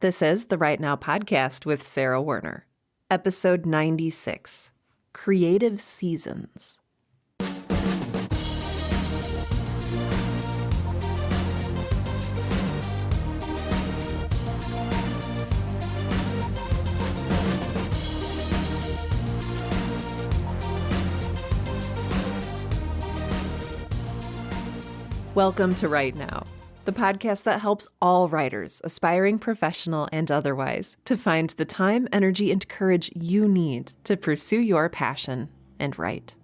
This is the Right Now podcast with Sarah Werner, episode 96, Creative Seasons. Welcome to Right Now, the podcast that helps all writers, aspiring professional and otherwise, to find the time, energy, and courage you need to pursue your passion and write.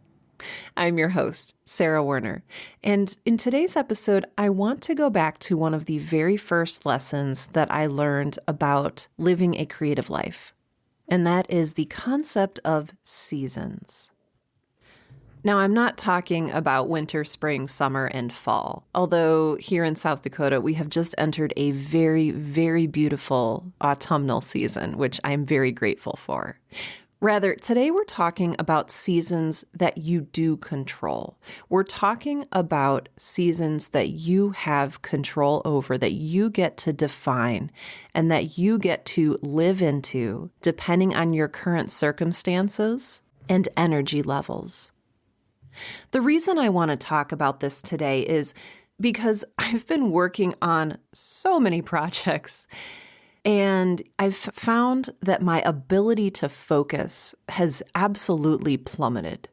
I'm your host, Sarah Werner, and in today's episode, I want to go back to one of the very first lessons that I learned about living a creative life, and that is the concept of seasons. Now, I'm not talking about winter, spring, summer, and fall, although here in South Dakota, we have just entered a very, very beautiful autumnal season, which I'm very grateful for. Rather, today we're talking about seasons that you do control. We're talking about seasons that you have control over, that you get to define, and that you get to live into, depending on your current circumstances and energy levels. The reason I want to talk about this today is because I've been working on so many projects, and I've found that my ability to focus has absolutely plummeted.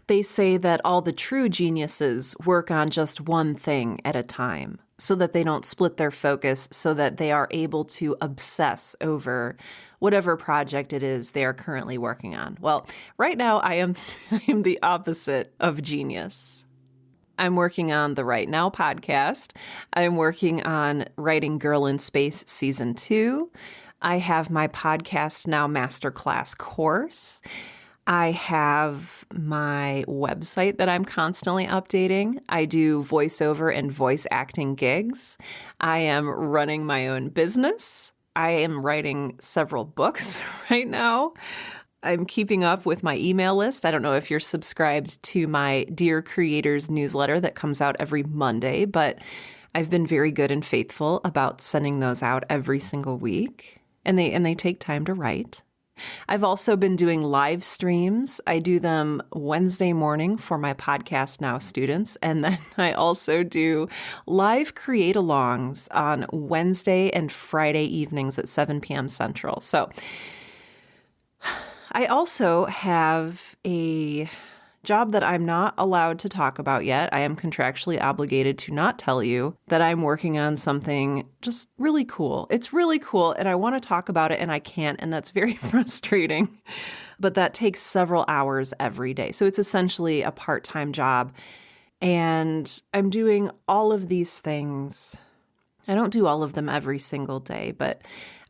They say that all the true geniuses work on just one thing at a time so that they don't split their focus, so that they are able to obsess over whatever project it is they are currently working on. Well, right now I am the opposite of genius. I'm working on the Right Now podcast. I'm working on writing Girl in Space Season 2. I have my Podcast Now Masterclass course. I have my website that I'm constantly updating. I do voiceover and voice acting gigs. I am running my own business. I am writing several books right now. I'm keeping up with my email list. I don't know if you're subscribed to my Dear Creators newsletter that comes out every Monday, but I've been very good and faithful about sending those out every single week, and they take time to write. I've also been doing live streams. I do them Wednesday morning for my Podcast Now students, and then I also do live create-alongs on Wednesday and Friday evenings at 7 p.m. Central. So I also have a job that I'm not allowed to talk about yet. I am contractually obligated to not tell you that I'm working on something just really cool. It's really cool, and I want to talk about it, and I can't, and that's very frustrating. But that takes several hours every day. So it's essentially a part-time job, and I'm doing all of these things. I don't do all of them every single day, but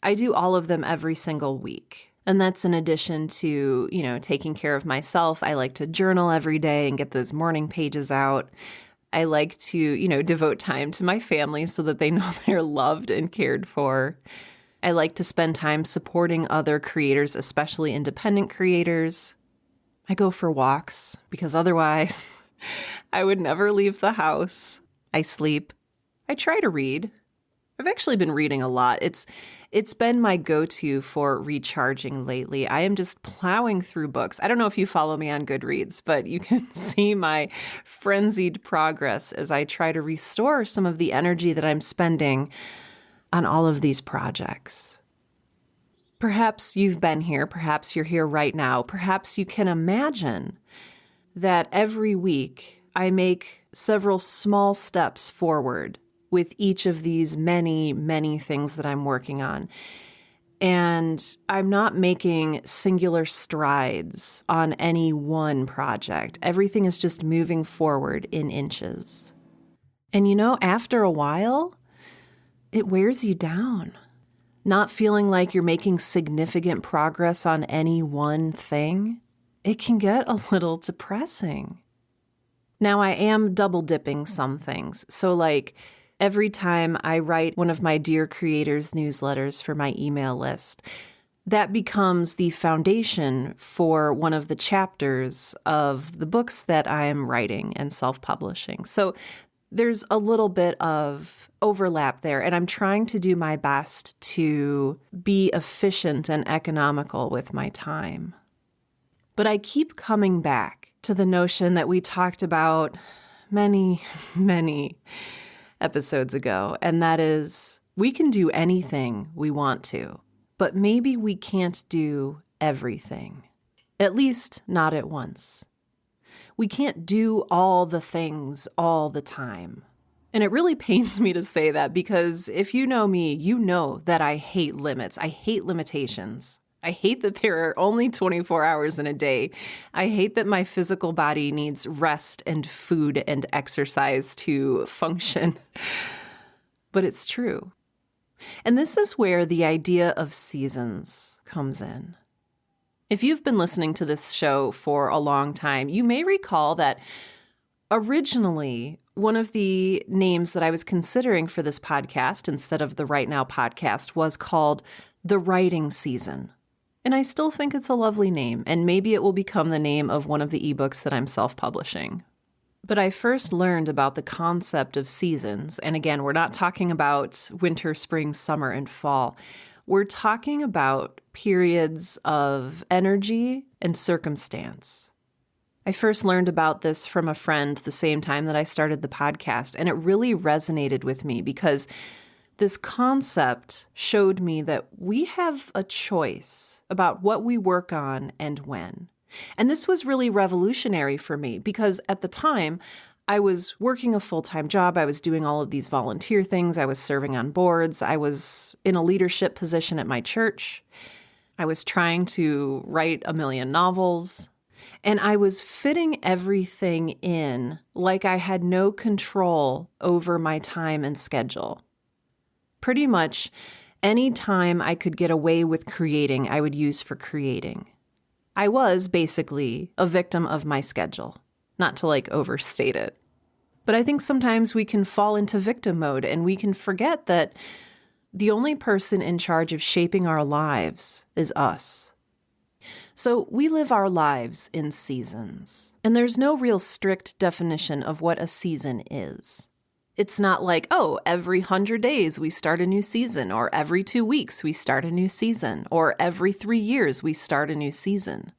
I do all of them every single week. And that's in addition to, taking care of myself. I like to journal every day and get those morning pages out. I like to, devote time to my family so that they know they're loved and cared for. I like to spend time supporting other creators, especially independent creators. I go for walks because otherwise I would never leave the house. I sleep. I try to read. I've actually been reading a lot. It's been my go-to for recharging lately. I am just plowing through books. I don't know if you follow me on Goodreads, but you can see my frenzied progress as I try to restore some of the energy that I'm spending on all of these projects. Perhaps you've been here. Perhaps you're here right now. Perhaps you can imagine that every week I make several small steps forward with each of these many, many things that I'm working on. And I'm not making singular strides on any one project. Everything is just moving forward in inches. And after a while, it wears you down. Not feeling like you're making significant progress on any one thing, it can get a little depressing. Now, I am double dipping some things. So every time I write one of my Dear Creators newsletters for my email list, that becomes the foundation for one of the chapters of the books that I am writing and self-publishing. So there's a little bit of overlap there, and I'm trying to do my best to be efficient and economical with my time. But I keep coming back to the notion that we talked about many, many episodes ago, and that is we can do anything we want to, but maybe we can't do everything, at least not at once. We can't do all the things all the time. And it really pains me to say that because if you know me, you know that I hate limits. I hate limitations. I hate that there are only 24 hours in a day. I hate that my physical body needs rest and food and exercise to function. But it's true. And this is where the idea of seasons comes in. If you've been listening to this show for a long time, you may recall that originally one of the names that I was considering for this podcast instead of the Right Now podcast was called The Writing Season. And I still think it's a lovely name, and maybe it will become the name of one of the ebooks that I'm self-publishing. But I first learned about the concept of seasons, and again, we're not talking about winter, spring, summer, and fall. We're talking about periods of energy and circumstance. I first learned about this from a friend the same time that I started the podcast, and it really resonated with me because this concept showed me that we have a choice about what we work on and when. And this was really revolutionary for me because at the time, I was working a full-time job. I was doing all of these volunteer things. I was serving on boards. I was in a leadership position at my church. I was trying to write 1 million novels. And I was fitting everything in like I had no control over my time and schedule. Pretty much any time I could get away with creating, I would use for creating. I was basically a victim of my schedule, not to overstate it. But I think sometimes we can fall into victim mode and we can forget that the only person in charge of shaping our lives is us. So we live our lives in seasons, and there's no real strict definition of what a season is. It's not like, every 100 days we start a new season, or every 2 weeks we start a new season, or every 3 years we start a new season.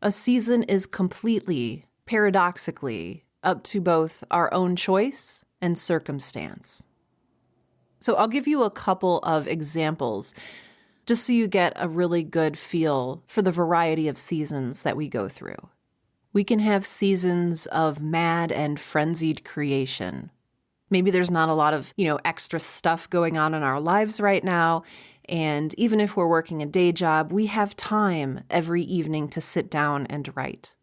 A season is completely, paradoxically, up to both our own choice and circumstance. So I'll give you a couple of examples just so you get a really good feel for the variety of seasons that we go through. We can have seasons of mad and frenzied creation. Maybe there's not a lot of, extra stuff going on in our lives right now. And even if we're working a day job, we have time every evening to sit down and write.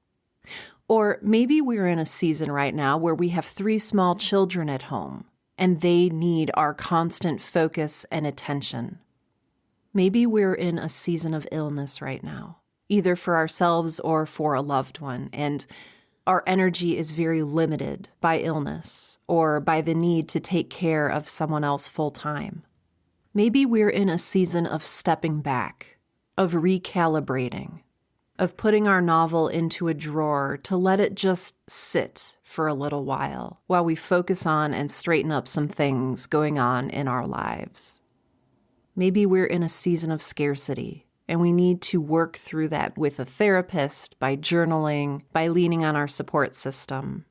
Or maybe we're in a season right now where we have 3 small children at home, and they need our constant focus and attention. Maybe we're in a season of illness right now, either for ourselves or for a loved one, and our energy is very limited by illness or by the need to take care of someone else full time. Maybe we're in a season of stepping back, of recalibrating, of putting our novel into a drawer to let it just sit for a little while we focus on and straighten up some things going on in our lives. Maybe we're in a season of scarcity, and we need to work through that with a therapist, by journaling, by leaning on our support system.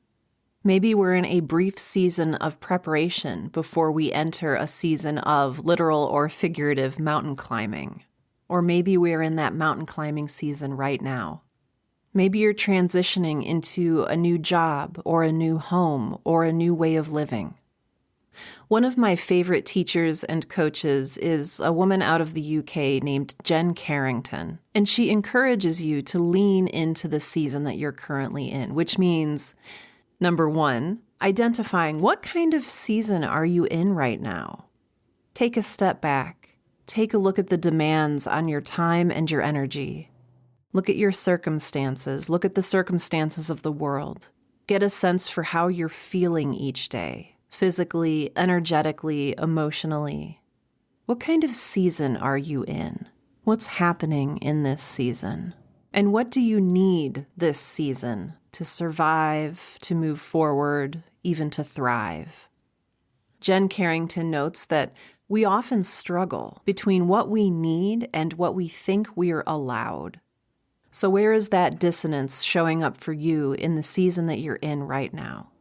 Maybe we're in a brief season of preparation before we enter a season of literal or figurative mountain climbing. Or maybe we're in that mountain climbing season right now. Maybe you're transitioning into a new job or a new home or a new way of living. One of my favorite teachers and coaches is a woman out of the UK named Jen Carrington, and she encourages you to lean into the season that you're currently in, which means, number 1, identifying what kind of season are you in right now. Take a step back. Take a look at the demands on your time and your energy. Look at your circumstances. Look at the circumstances of the world. Get a sense for how you're feeling each day. Physically, energetically, emotionally. What kind of season are you in? What's happening in this season? And what do you need this season to survive, to move forward, even to thrive. Jen Carrington notes that we often struggle between what we need and what we think we're allowed. So where is that dissonance showing up for you in the season that you're in right now?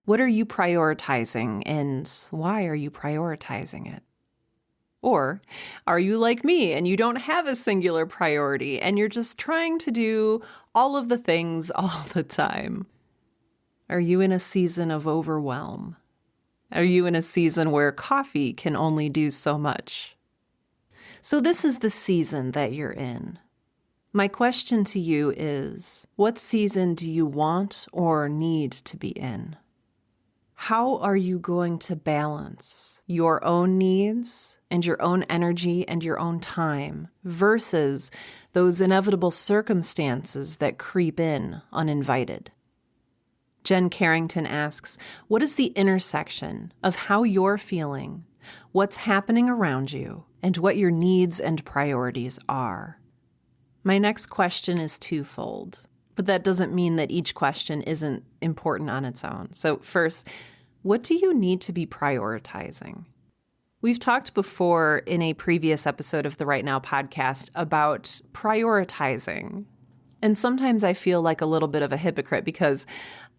What are you prioritizing, and why are you prioritizing it? Or are you like me and you don't have a singular priority and you're just trying to do all of the things all the time? Are you in a season of overwhelm? Are you in a season where coffee can only do so much? So this is the season that you're in. My question to you is, what season do you want or need to be in? How are you going to balance your own needs and your own energy and your own time versus those inevitable circumstances that creep in uninvited? Jen Carrington asks, what is the intersection of how you're feeling, what's happening around you, and what your needs and priorities are? My next question is twofold. But that doesn't mean that each question isn't important on its own. So first, what do you need to be prioritizing? We've talked before in a previous episode of the Right Now podcast about prioritizing. And sometimes I feel like a little bit of a hypocrite because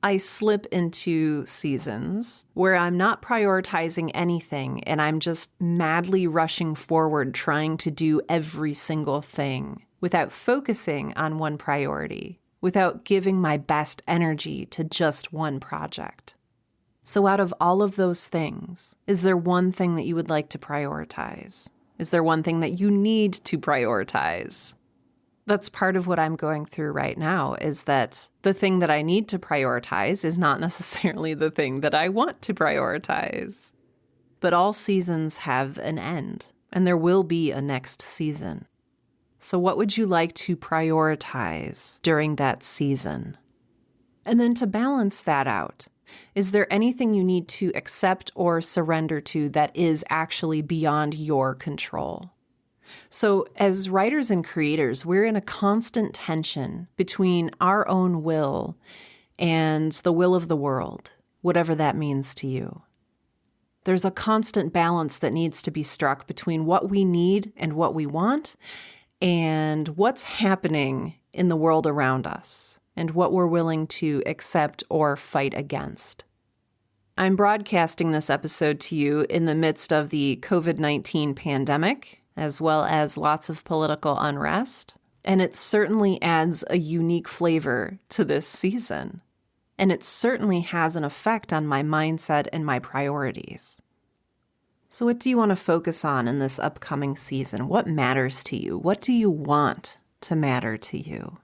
I slip into seasons where I'm not prioritizing anything and I'm just madly rushing forward trying to do every single thing without focusing on one priority, without giving my best energy to just one project. So out of all of those things, is there one thing that you would like to prioritize? Is there one thing that you need to prioritize? That's part of what I'm going through right now, is that the thing that I need to prioritize is not necessarily the thing that I want to prioritize. But all seasons have an end, and there will be a next season. So what would you like to prioritize during that season? And then to balance that out, is there anything you need to accept or surrender to that is actually beyond your control? So as writers and creators, we're in a constant tension between our own will and the will of the world, whatever that means to you. There's a constant balance that needs to be struck between what we need and what we want, and what's happening in the world around us, and what we're willing to accept or fight against. I'm broadcasting this episode to you in the midst of the COVID-19 pandemic, as well as lots of political unrest, and it certainly adds a unique flavor to this season. And it certainly has an effect on my mindset and my priorities. So what do you want to focus on in this upcoming season? What matters to you? What do you want to matter to you?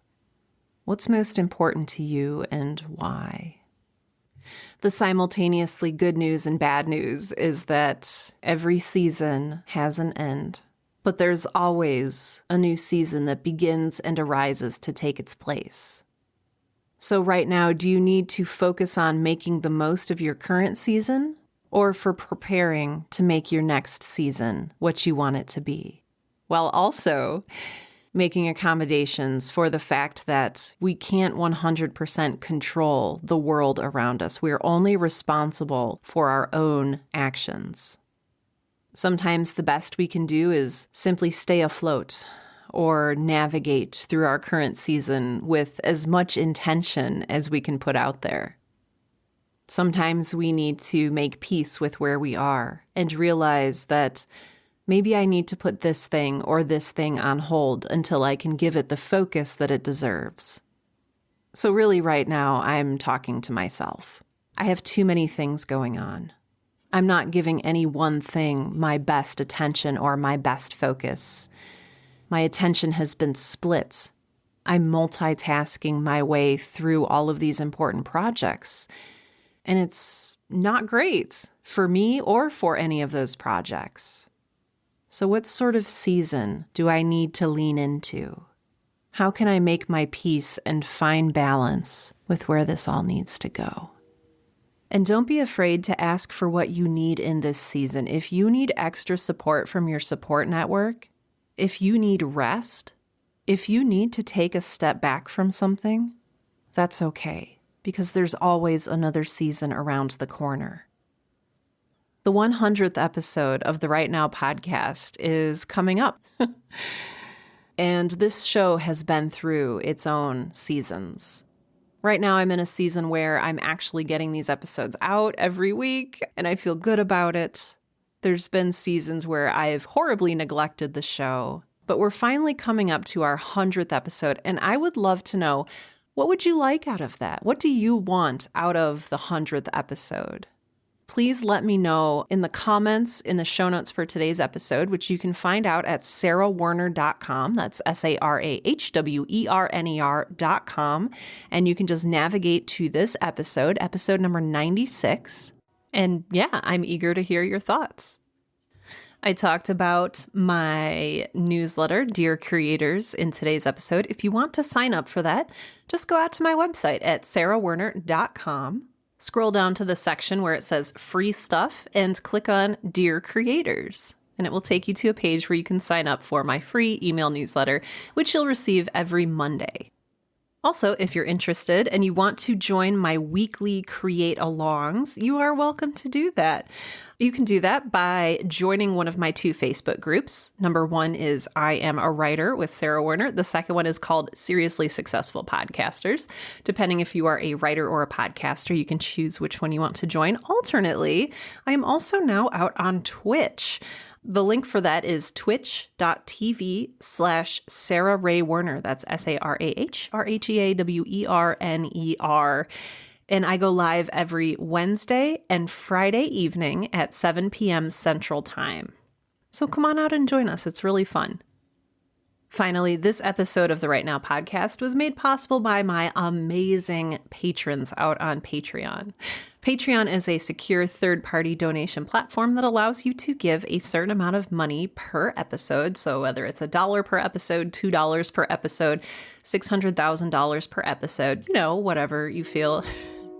What's most important to you and why? The simultaneously good news and bad news is that every season has an end, but there's always a new season that begins and arises to take its place. So right now, do you need to focus on making the most of your current season, or for preparing to make your next season what you want it to be, while also making accommodations for the fact that we can't 100% control the world around us. We're only responsible for our own actions. Sometimes the best we can do is simply stay afloat or navigate through our current season with as much intention as we can put out there. Sometimes we need to make peace with where we are and realize that maybe I need to put this thing or this thing on hold until I can give it the focus that it deserves. So really right now, I'm talking to myself. I have too many things going on. I'm not giving any one thing my best attention or my best focus. My attention has been split. I'm multitasking my way through all of these important projects. And it's not great for me or for any of those projects. So what sort of season do I need to lean into? How can I make my peace and find balance with where this all needs to go? And don't be afraid to ask for what you need in this season. If you need extra support from your support network, if you need rest, if you need to take a step back from something, that's okay. because there's always another season around the corner. The 100th episode of the Right Now podcast is coming up. And this show has been through its own seasons. Right now, I'm in a season where I'm actually getting these episodes out every week, and I feel good about it. There's been seasons where I've horribly neglected the show, but we're finally coming up to our 100th episode, and I would love to know, what would you like out of that? What do you want out of the 100th episode? Please let me know in the comments in the show notes for today's episode, which you can find out at sarahwerner.com. That's SARAHWERNER.com. And you can just navigate to this episode number 96. And yeah, I'm eager to hear your thoughts. I talked about my newsletter, Dear Creators, in today's episode. If you want to sign up for that, just go out to my website at sarahwerner.com. Scroll down to the section where it says free stuff and click on Dear Creators. And it will take you to a page where you can sign up for my free email newsletter, which you'll receive every Monday. Also, if you're interested and you want to join my weekly create-alongs, you are welcome to do that. You can do that by joining one of my 2 Facebook groups. Number 1 is I Am a Writer with Sarah Werner. The second one is called Seriously Successful Podcasters. Depending if you are a writer or a podcaster, you can choose which one you want to join. Alternately, I am also now out on Twitch. The link for that is twitch.tv/Sarah Ray Werner. That's SARAHRHEAWERNER. And I go live every Wednesday and Friday evening at 7 p.m. Central Time. So come on out and join us. It's really fun. Finally, this episode of the Right Now podcast was made possible by my amazing patrons out on Patreon. Patreon is a secure third-party donation platform that allows you to give a certain amount of money per episode. So whether it's $1 per episode, $2 per episode, $600,000 per episode, whatever you feel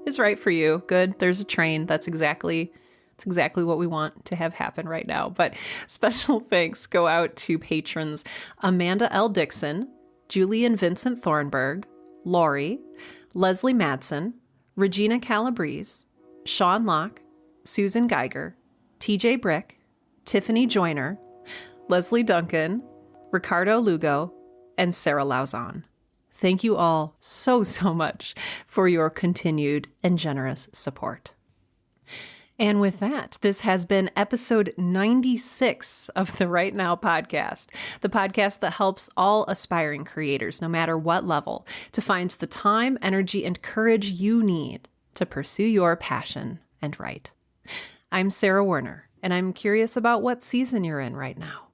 is right for you. Good. There's a train. That's exactly what we want to have happen right now. But special thanks go out to patrons Amanda L. Dixon, Julian Vincent Thornburg, Laurie, Leslie Madsen, Regina Calabrese, Sean Locke, Susan Geiger, TJ Brick, Tiffany Joyner, Leslie Duncan, Ricardo Lugo, and Sarah Lauzon. Thank you all so much for your continued and generous support. And with that, this has been episode 96 of the Right Now podcast, the podcast that helps all aspiring creators, no matter what level, to find the time, energy, and courage you need to pursue your passion and write. I'm Sarah Werner, and I'm curious about what season you're in right now.